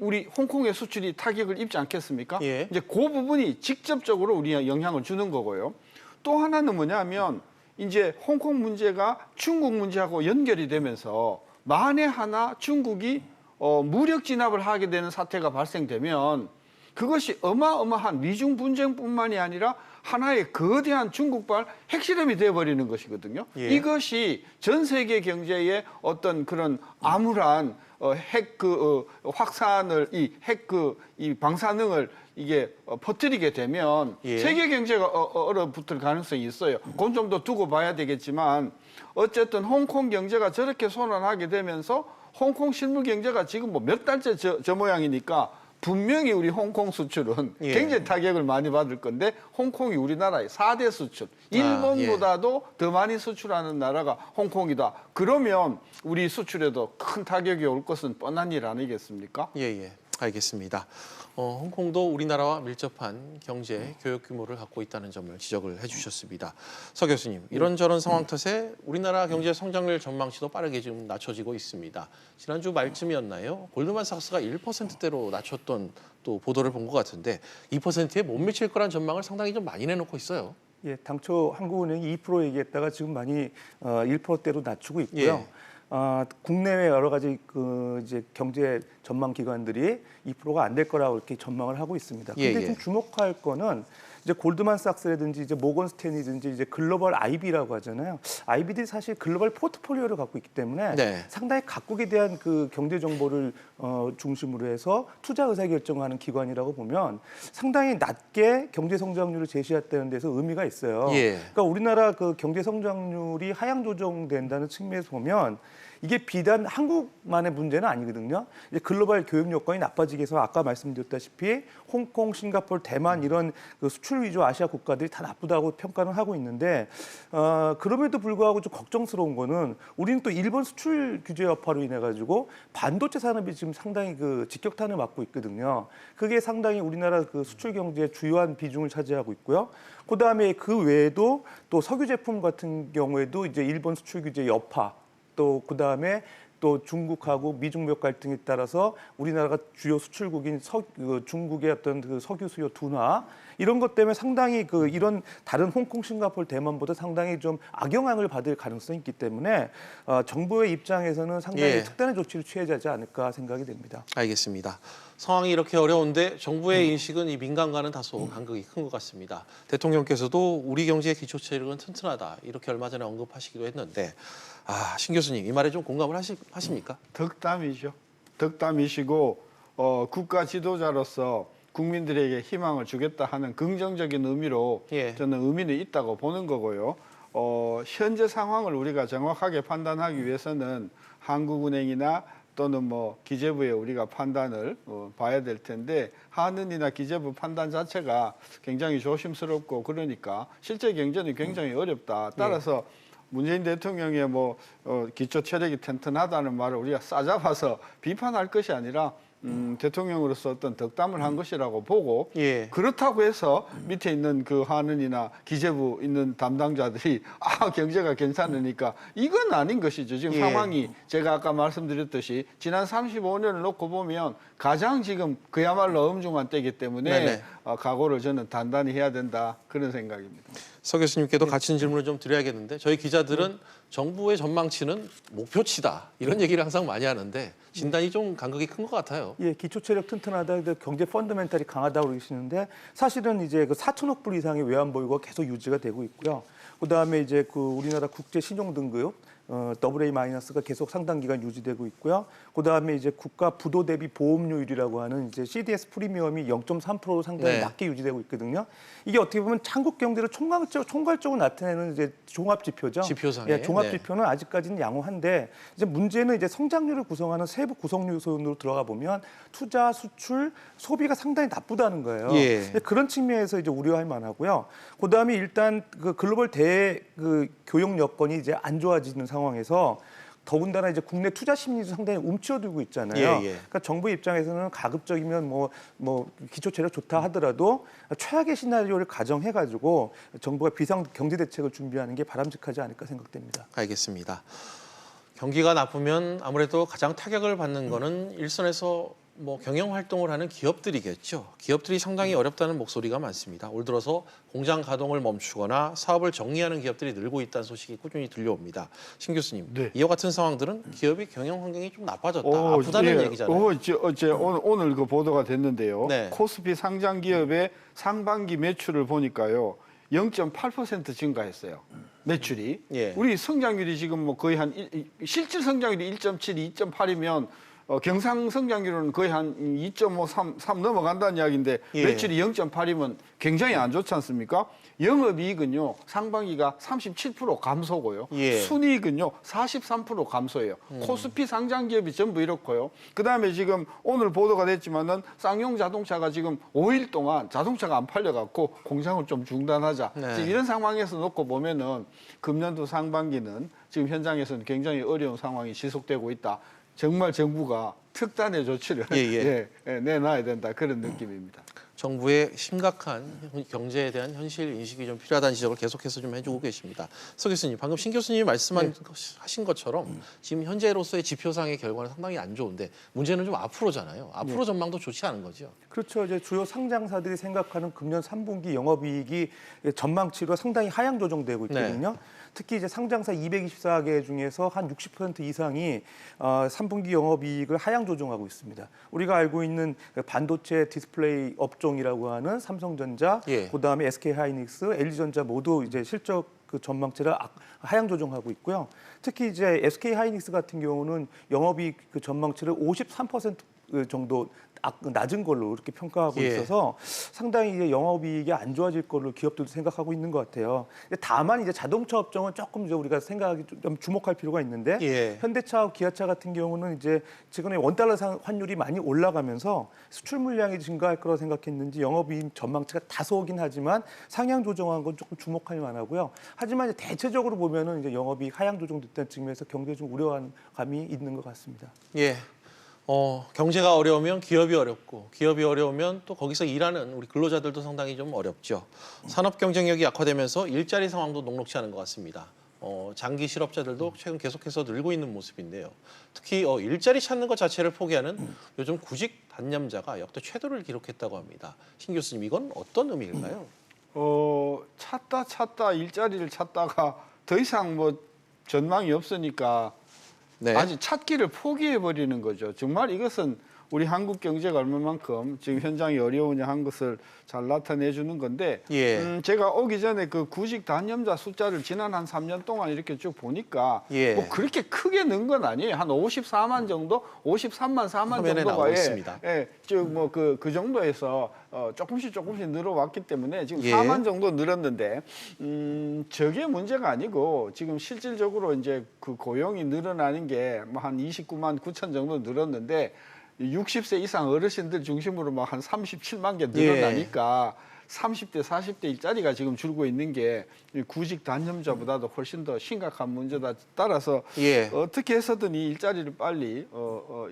우리 홍콩의 수출이 타격을 입지 않겠습니까? 이제 그 부분이 직접적으로 우리가 영향을 주는 거고요. 또 하나는 뭐냐면 이제 홍콩 문제가 중국 문제하고 연결이 되면서 만에 하나 중국이 무력 진압을 하게 되는 사태가 발생되면 그것이 어마어마한 미중 분쟁뿐만이 아니라 하나의 거대한 중국발 핵실험이 되어버리는 것이거든요. 이것이 전 세계 경제의 어떤 그런 암울한 핵 확산을 이 방사능을 이게 퍼뜨리게 되면 세계 경제가 얼어붙을 가능성이 있어요. 그건 좀 더 두고 봐야 되겠지만 어쨌든 홍콩 경제가 저렇게 손안하게 되면서 홍콩 실물 경제가 지금 몇 달째 저 모양이니까 분명히 우리 홍콩 수출은 굉장히 타격을 많이 받을 건데 홍콩이 우리나라의 4대 수출, 일본보다도 더 많이 수출하는 나라가 홍콩이다. 그러면 우리 수출에도 큰 타격이 올 것은 뻔한 일 아니겠습니까?
알겠습니다. 홍콩도 우리나라와 밀접한 경제, 교역 규모를 갖고 있다는 점을 지적을 해주셨습니다. 서 교수님, 이런저런 상황 탓에 우리나라 경제 성장률 전망치도 빠르게 지금 낮춰지고 있습니다. 지난주 말쯤이었나요? 골드만삭스가 1%대로 낮췄던 또 보도를 본 것 같은데 2%에 못 미칠 거란 전망을 상당히 좀 많이 내놓고 있어요.
당초 한국은행이 2% 얘기했다가 지금 많이 1%대로 낮추고 있고요. 국내외 여러 가지 이제 경제 전망 기관들이 2%가 안 될 거라고 이렇게 전망을 하고 있습니다. 근데 좀 주목할 거는 이제 골드만삭스라든지 이제 모건 스탠리든지 이제 글로벌 IB라고 하잖아요. IB들이 사실 글로벌 포트폴리오를 갖고 있기 때문에 상당히 각국에 대한 경제 정보를 중심으로 해서 투자 의사 결정하는 기관이라고 보면 상당히 낮게 경제 성장률을 제시했다는 데서 의미가 있어요. 그러니까 우리나라 경제 성장률이 하향 조정된다는 측면에서 보면 이게 비단 한국만의 문제는 아니거든요. 이제 글로벌 교육 여건이 나빠지게 해서 아까 말씀드렸다시피 홍콩, 싱가포르, 대만 이런 수출 수출 위주 아시아 국가들이 다 나쁘다고 평가는 하고 있는데 그럼에도 불구하고 좀 걱정스러운 거는 우리는 또 일본 수출 규제 여파로 인해 가지고 반도체 산업이 지금 상당히 그 직격탄을 맞고 있거든요. 그게 상당히 우리나라 그 수출 경제의 주요한 비중을 차지하고 있고요. 그다음에 그 외에도 또 석유 제품 같은 경우에도 이제 일본 수출 규제 여파 또 그다음에 또 중국하고 미중 무역 갈등에 따라서 우리나라가 주요 수출국인 중국의 어떤 그 석유 수요 둔화 이런 것 때문에 상당히 그 이런 다른 홍콩, 싱가포르, 대만보다 상당히 좀 악영향을 받을 가능성이 있기 때문에 정부의 입장에서는 상당히
예.
특단의 조치를 취해야 하지 않을까 생각이 됩니다.
알겠습니다. 상황이 이렇게 어려운데 정부의 인식은 이 민간과는 다소 간극이 큰 것 같습니다. 대통령께서도 우리 경제의 기초체력은 튼튼하다 이렇게 얼마 전에 언급하시기도 했는데 신 교수님 이 말에 좀 공감을 하십니까?
덕담이죠. 덕담이시고 국가 지도자로서 국민들에게 희망을 주겠다 하는 긍정적인 의미로
예.
저는 의미는 있다고 보는 거고요. 현재 상황을 우리가 정확하게 판단하기 위해서는 한국은행이나 또는 뭐 기재부의 우리가 판단을 봐야 될 텐데 한은이나 기재부 판단 자체가 굉장히 조심스럽고 그러니까 실제 경제는 굉장히 어렵다. 따라서 문재인 대통령의 기초 체력이 튼튼하다는 말을 우리가 싸잡아서 비판할 것이 아니라 대통령으로서 어떤 덕담을 한 것이라고 보고
예.
그렇다고 해서 밑에 있는 그 한은이나 기재부 있는 담당자들이 경제가 괜찮으니까 이건 아닌 것이죠. 지금
예.
상황이 제가 아까 말씀드렸듯이 지난 35년을 놓고 보면 가장 지금 그야말로 엄중한 때이기 때문에
네네.
각오를 저는 단단히 해야 된다 그런 생각입니다.
서 교수님께도 같은 질문을 좀 드려야겠는데 저희 기자들은 정부의 전망치는 목표치다 이런 얘기를 항상 많이 하는데 진단이 좀 간극이 큰 것 같아요.
예, 기초 체력 튼튼하다, 경제 펀더멘탈이 강하다고 그러시는데 사실은 이제 그 4천억 불 이상의 외환 보유고가 계속 유지가 되고 있고요. 그다음에 이제 그 우리나라 국제 신용 등급 AA-가 계속 상당 기간 유지되고 있고요. 그다음에 이제 국가 부도 대비 보험료율이라고 하는 이제 CDS 프리미엄이 0.3%로 상당히
네.
낮게 유지되고 있거든요. 이게 어떻게 보면 한국 경제를 총괄적으로 나타내는 이제 종합 지표죠.
지표상에.
예, 종합
네.
지표는 아직까지는 양호한데 이제 문제는 이제 성장률을 구성하는 세부 구성 요소로 들어가 보면 투자, 수출, 소비가 상당히 나쁘다는 거예요.
예.
그런 측면에서 이제 우려할 만하고요. 그다음에 일단 그 글로벌 교역 여건이 이제 안 좋아지는 상황에서 더군다나 이제 국내 투자 심리도 상당히 움츠러들고 있잖아요.
예, 예.
그러니까 정부 입장에서는 가급적이면 뭐 기초 체력 좋다 하더라도 최악의 시나리오를 가정해가지고 정부가 비상 경제 대책을 준비하는 게 바람직하지 않을까 생각됩니다.
알겠습니다. 경기가 나쁘면 아무래도 가장 타격을 받는 거는 일선에서 경영 활동을 하는 기업들이겠죠. 기업들이 상당히 어렵다는 목소리가 많습니다. 올 들어서 공장 가동을 멈추거나 사업을 정리하는 기업들이 늘고 있다는 소식이 꾸준히 들려옵니다. 신 교수님,
네.
이와 같은 상황들은 기업의 경영 환경이 좀 나빠졌다, 아프다는 얘기잖아요.
어제 오늘 그 보도가 됐는데요.
네.
코스피 상장 기업의 상반기 매출을 보니까요. 0.8% 증가했어요. 매출이.
예.
우리 성장률이 지금 거의 실질 성장률이 1.7, 2.8이면 경상 성장률은 거의 한 2.5, 3 넘어간다는 이야기인데
예.
매출이 0.8이면 굉장히 안 좋지 않습니까? 영업이익은요 상반기가 37% 감소고요.
예.
순이익은요 43% 감소해요. 코스피 상장 기업이 전부 이렇고요. 그다음에 지금 오늘 보도가 됐지만은 쌍용 자동차가 지금 5일 동안 자동차가 안 팔려갖고 공장을 좀 중단하자.
네.
지금 이런 상황에서 놓고 보면은 금년도 상반기는 지금 현장에서는 굉장히 어려운 상황이 지속되고 있다. 정말 정부가 특단의 조치를 내놔야 된다 그런 느낌입니다.
정부의 심각한 경제에 대한 현실 인식이 좀 필요하다는 지적을 계속해서 좀 해주고 계십니다. 서 교수님, 방금 신 교수님이 말씀하신 것처럼 지금 현재로서의 지표상의 결과는 상당히 안 좋은데 문제는 좀 앞으로잖아요. 앞으로 전망도 좋지 않은 거죠.
그렇죠. 이제 주요 상장사들이 생각하는 금년 3분기 영업이익이 전망치로 상당히 하향 조정되고 있거든요. 특히 이제 상장사 224개 중에서 한 60% 이상이 3분기 영업이익을 하향 조정하고 있습니다. 우리가 알고 있는 반도체 디스플레이 업종이라고 하는 삼성전자, 그다음에 SK하이닉스, LG전자 모두 이제 실적 그 전망치를 하향 조정하고 있고요. 특히 이제 SK하이닉스 같은 경우는 영업이익 그 전망치를 53% 정도 낮은 걸로 이렇게 평가하고
예.
있어서 상당히 이제 영업이익이 안 좋아질 걸로 기업들도 생각하고 있는 것 같아요. 다만 이제 자동차 업종은 조금 이제 우리가 생각하기 좀 주목할 필요가 있는데
예.
현대차와 기아차 같은 경우는 이제 최근에 원달러 환율이 많이 올라가면서 수출 물량이 증가할 거라고 생각했는지 영업이익 전망치가 다소긴 하지만 상향 조정한 건 조금 주목할 만하고요. 하지만 이제 대체적으로 보면은 이제 영업이익 하향 조정됐다는 측면에서 경제에 좀 우려한 감이 있는 것 같습니다.
예. 경제가 어려우면 기업이 어렵고 기업이 어려우면 또 거기서 일하는 우리 근로자들도 상당히 좀 어렵죠. 산업 경쟁력이 약화되면서 일자리 상황도 녹록치 않은 것 같습니다. 장기 실업자들도 최근 계속해서 늘고 있는 모습인데요. 특히 일자리 찾는 것 자체를 포기하는 요즘 구직 단념자가 역대 최고를 기록했다고 합니다. 신 교수님, 이건 어떤 의미일까요?
찾다 일자리를 찾다가 더 이상 뭐 전망이 없으니까
네.
아직 찾기를 포기해 버리는 거죠. 정말 이것은 우리 한국 경제가 얼마만큼 지금 현장이 어려우냐 한 것을 잘 나타내 주는 건데
예.
제가 오기 전에 그 구직 단념자 숫자를 지난 한 3년 동안 이렇게 쭉 보니까
예.
뭐 그렇게 크게 는 건 아니에요. 한 54만 정도, 53만 4만
화면에
정도가
나오고 있습니다.
그 정도에서 조금씩 늘어왔기 때문에 지금
예.
4만 정도 늘었는데 저게 문제가 아니고 지금 실질적으로 이제 그 고용이 늘어나는 게 뭐 한 29만 9천 정도 늘었는데 60세 이상 어르신들 중심으로 막 한 37만 개 늘어나니까 30대, 40대 일자리가 지금 줄고 있는 게 구직 단념자보다도 훨씬 더 심각한 문제다. 따라서
예.
어떻게 해서든 이 일자리를 빨리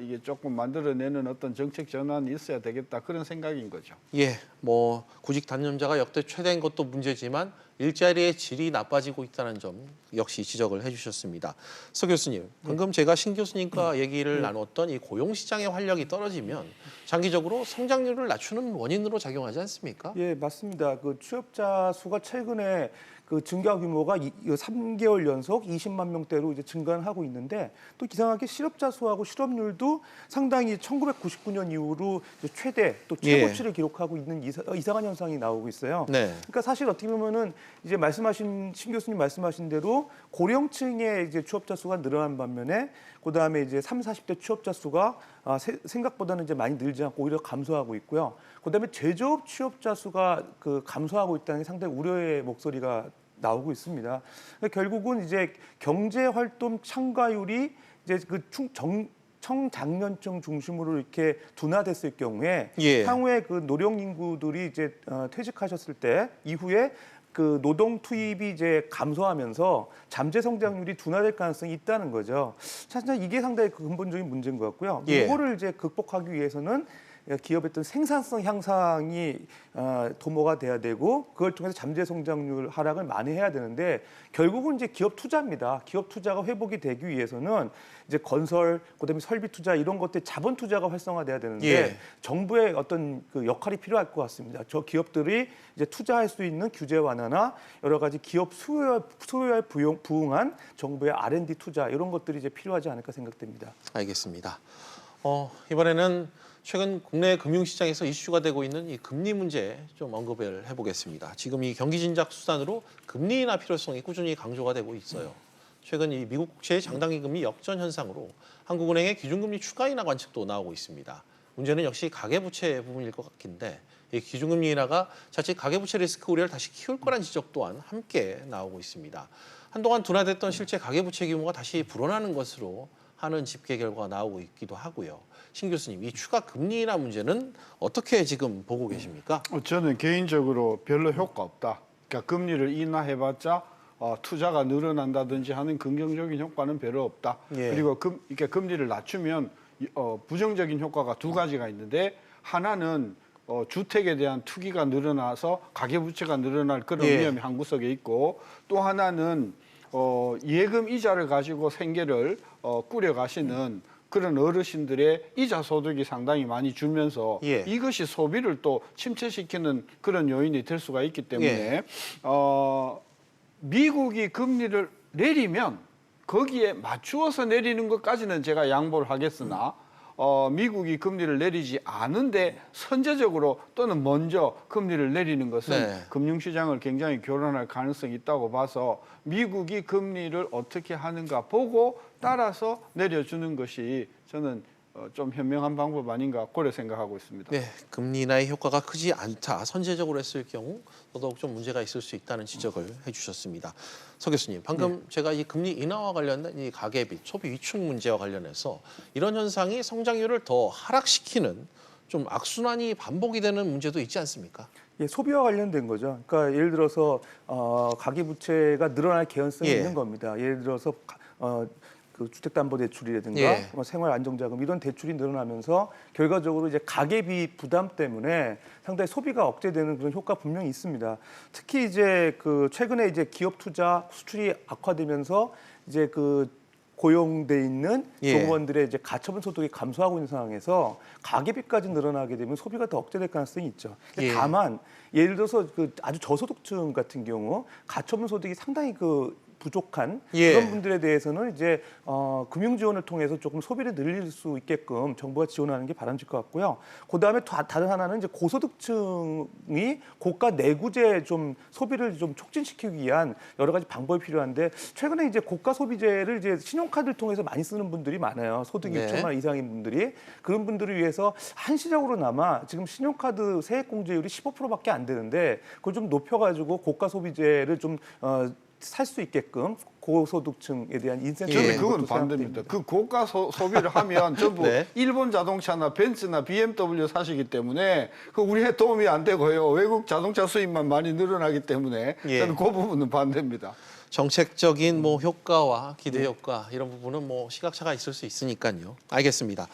이게 조금 만들어내는 어떤 정책 전환이 있어야 되겠다 그런 생각인 거죠.
예, 뭐 구직 단념자가 역대 최대인 것도 문제지만 일자리의 질이 나빠지고 있다는 점 역시 지적을 해주셨습니다. 서 교수님, 방금 제가 신 교수님과 얘기를 나눴던 이 고용 시장의 활력이 떨어지면 장기적으로 성장률을 낮추는 원인으로 작용하지 않습니까?
예, 맞습니다. 그 취업자 수가 최근에 그 증가 규모가 3개월 연속 20만 명대로 이제 증가하고 있는데 또 이상하게 실업자 수하고 실업률도 상당히 1999년 이후로 이제 최대 또 최고치를 기록하고 있는 이상한 현상이 나오고 있어요.
네.
그러니까 사실 어떻게 보면은 이제 신 교수님 말씀하신 대로 고령층의 이제 취업자 수가 늘어난 반면에 그다음에 이제 30, 40대 취업자 수가 생각보다는 이제 많이 늘지 않고 오히려 감소하고 있고요. 그다음에 제조업 취업자 수가 그 감소하고 있다는 게 상당히 우려의 목소리가 나오고 있습니다. 그러니까 결국은 이제 경제 활동 참가율이 이제 그 청장년층 중심으로 이렇게 둔화됐을 경우에
예.
향후에 그 노령 인구들이 이제 퇴직하셨을 때 이후에 그 노동 투입이 이제 감소하면서 잠재 성장률이 둔화될 가능성이 있다는 거죠. 사실 이게 상당히 근본적인 문제인 것 같고요.
예.
이거를 이제 극복하기 위해서는 기업의 어떤 생산성 향상이 도모가 돼야 되고 그걸 통해서 잠재 성장률 하락을 많이 해야 되는데 결국은 이제 기업 투자입니다. 기업 투자가 회복이 되기 위해서는 이제 건설, 그다음에 설비 투자 이런 것들 자본 투자가 활성화돼야 되는데
예.
정부의 어떤 그 역할이 필요할 것 같습니다. 저 기업들이 이제 투자할 수 있는 규제 완화나 여러 가지 기업 수요에 부응한 정부의 R&D 투자 이런 것들이 이제 필요하지 않을까 생각됩니다.
알겠습니다. 이번에는 최근 국내 금융시장에서 이슈가 되고 있는 이 금리 문제 좀 언급을 해보겠습니다. 지금 이 경기 진작 수단으로 금리 인하 필요성이 꾸준히 강조가 되고 있어요. 최근 이 미국 국채의 장단기 금리 역전 현상으로 한국은행의 기준금리 추가 인하 관측도 나오고 있습니다. 문제는 역시 가계부채 부분일 것 같긴데 이 기준금리 인하가 자칫 가계부채 리스크 우려를 다시 키울 거란 지적 또한 함께 나오고 있습니다. 한동안 둔화됐던 실제 가계부채 규모가 다시 불어나는 것으로 하는 집계 결과가 나오고 있기도 하고요. 신 교수님, 이 추가 금리 인하 문제는 어떻게 지금 보고 계십니까?
저는 개인적으로 별로 효과 없다. 그러니까 금리를 인하해봤자 투자가 늘어난다든지 하는 긍정적인 효과는 별로 없다.
예.
그리고 이렇게 금리를 낮추면 부정적인 효과가 두 가지가 있는데 하나는 주택에 대한 투기가 늘어나서 가계부채가 늘어날 그런
예.
위험이 한 구석에 있고 또 하나는 예금 이자를 가지고 생계를 꾸려가시는 그런 어르신들의 이자 소득이 상당히 많이 줄면서
예.
이것이 소비를 또 침체시키는 그런 요인이 될 수가 있기 때문에
예.
미국이 금리를 내리면 거기에 맞추어서 내리는 것까지는 제가 양보를 하겠으나 미국이 금리를 내리지 않은데 선제적으로 또는 먼저 금리를 내리는 것은
네.
금융시장을 굉장히 교란할 가능성이 있다고 봐서 미국이 금리를 어떻게 하는가 보고 따라서 내려주는 것이 저는 좀 현명한 방법 아닌가 그래 생각하고 있습니다.
네, 금리 인하의 효과가 크지 않다. 선제적으로 했을 경우 더더욱 좀 문제가 있을 수 있다는 지적을 해주셨습니다. 서 교수님, 방금 제가 이 금리 인하와 관련된 이 가계비, 소비 위축 문제와 관련해서 이런 현상이 성장률을 더 하락시키는 좀 악순환이 반복이 되는 문제도 있지 않습니까?
예, 소비와 관련된 거죠. 그러니까 예를 들어서 가계부채가 늘어날 개연성이
예.
있는 겁니다. 예를 들어서 그 주택담보대출이라든가
예.
뭐 생활안정자금 이런 대출이 늘어나면서 결과적으로 이제 가계비 부담 때문에 상당히 소비가 억제되는 그런 효과 분명히 있습니다. 특히 이제 그 최근에 이제 기업 투자 수출이 악화되면서 이제 그 고용돼 있는
예.
종업원들의 이제 가처분 소득이 감소하고 있는 상황에서 가계비까지 늘어나게 되면 소비가 더 억제될 가능성이 있죠.
예.
다만 예를 들어서 그 아주 저소득층 같은 경우 가처분 소득이 상당히 그 부족한
예.
그런 분들에 대해서는 이제 금융 지원을 통해서 조금 소비를 늘릴 수 있게끔 정부가 지원하는 게 바람직할 것 같고요. 그다음에 다른 하나는 이제 고소득층이 고가 내구재 좀 소비를 좀 촉진시키기 위한 여러 가지 방법이 필요한데 최근에 이제 고가 소비재를 이제 신용카드를 통해서 많이 쓰는 분들이 많아요. 소득이
네.
6천만 원 이상인 분들이 그런 분들을 위해서 한시적으로나마 지금 신용카드 세액공제율이 15%밖에 안 되는데 그걸 좀 높여가지고 고가 소비재를 좀 살 수 있게끔 고소득층에 대한 인센티브.
저는 그건 반대입니다. 그 고가 소비를 하면 전부
네.
일본 자동차나 벤츠나 BMW 사시기 때문에 그 우리에 도움이 안 되고요. 외국 자동차 수입만 많이 늘어나기 때문에
예.
저는 그 부분은 반대입니다.
정책적인 뭐 효과와 기대 효과 이런 부분은 뭐 시각차가 있을 수 있으니까요. 알겠습니다.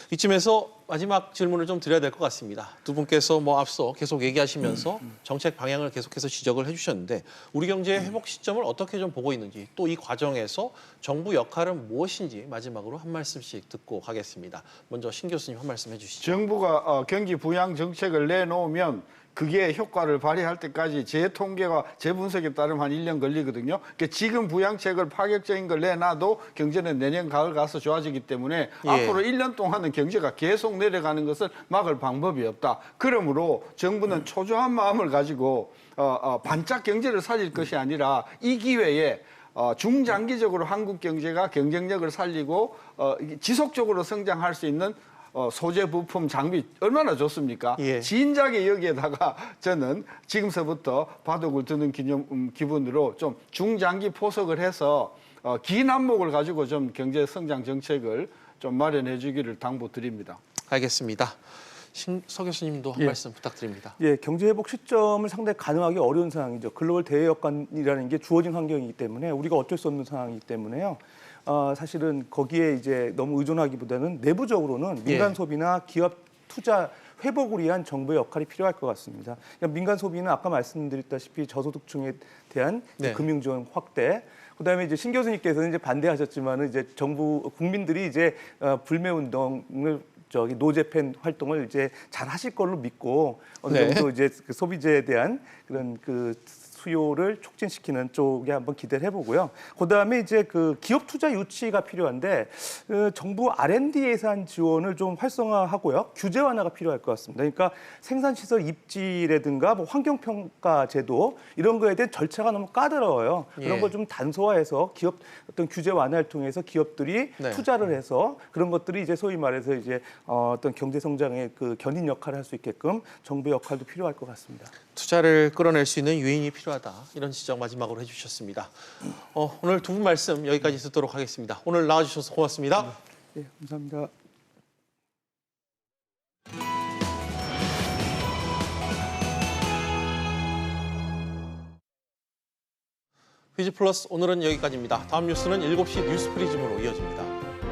이쯤에서 마지막 질문을 좀 드려야 될 것 같습니다. 두 분께서 뭐 앞서 계속 얘기하시면서 정책 방향을 계속해서 지적을 해주셨는데 우리 경제의 회복 시점을 어떻게 좀 보고 있는지 또 이 과정에서 정부 역할은 무엇인지 마지막으로 한 말씀씩 듣고 가겠습니다. 먼저 신 교수님 한 말씀 해주시죠.
정부가 경기 부양 정책을 내놓으면 그게 효과를 발휘할 때까지 제 통계와 제 분석에 따르면 한 1년 걸리거든요. 그러니까 지금 부양책을 파격적인 걸 내놔도 경제는 내년 가을 가서 좋아지기 때문에
예.
앞으로 1년 동안은 경제가 계속 내려가는 것을 막을 방법이 없다. 그러므로 정부는 초조한 마음을 가지고 반짝 경제를 살릴 것이 아니라 이 기회에 중장기적으로 한국 경제가 경쟁력을 살리고 지속적으로 성장할 수 있는 소재, 부품, 장비 얼마나 좋습니까?
예.
진작에 여기에다가 저는 지금서부터 바둑을 두는 기분으로 좀 중장기 포석을 해서 긴 안목을 가지고 좀 경제 성장 정책을 좀 마련해 주기를 당부드립니다.
알겠습니다. 서 교수님도 한
예.
말씀 부탁드립니다.
예, 경제 회복 시점을 상당히 가능하기 어려운 상황이죠. 글로벌 대외 여건이라는 게 주어진 환경이기 때문에 우리가 어쩔 수 없는 상황이기 때문에요. 사실은 거기에 이제 너무 의존하기보다는 내부적으로는 민간
예.
소비나 기업 투자 회복을 위한 정부의 역할이 필요할 것 같습니다. 그러니까 민간 소비는 아까 말씀드렸다시피 저소득층에 대한
네.
금융 지원 확대. 그다음에 이제 신 교수님께서는 이제 반대하셨지만은 이제 정부 국민들이 이제 불매 운동을 노재팬 활동을 이제 잘 하실 걸로 믿고 어느
네.
정도 이제 그 소비재에 대한 그런 그 수요를 촉진시키는 쪽에 한번 기대를 해보고요. 그다음에 이제 그 기업 투자 유치가 필요한데 정부 R&D 예산 지원을 좀 활성화하고요. 규제 완화가 필요할 것 같습니다. 그러니까 생산시설 입지라든가 뭐 환경평가 제도 이런 거에 대한 절차가 너무 까다로워요. 그런
예.
걸 좀 단소화해서 기업 어떤 규제 완화를 통해서 기업들이
네.
투자를 해서 그런 것들이 이제 소위 말해서 이제 어떤 경제 성장의 그 견인 역할을 할 수 있게끔 정부의 역할도 필요할 것 같습니다.
투자를 끌어낼 수 있는 유인이 필요하다. 이런 지적 마지막으로 해주셨습니다. 오늘 두 분 말씀 여기까지 듣도록 하겠습니다. 오늘 나와주셔서 고맙습니다.
네, 감사합니다.
퀴즈 플러스 오늘은 여기까지입니다. 다음 뉴스는 7시 뉴스 프리즘으로 이어집니다.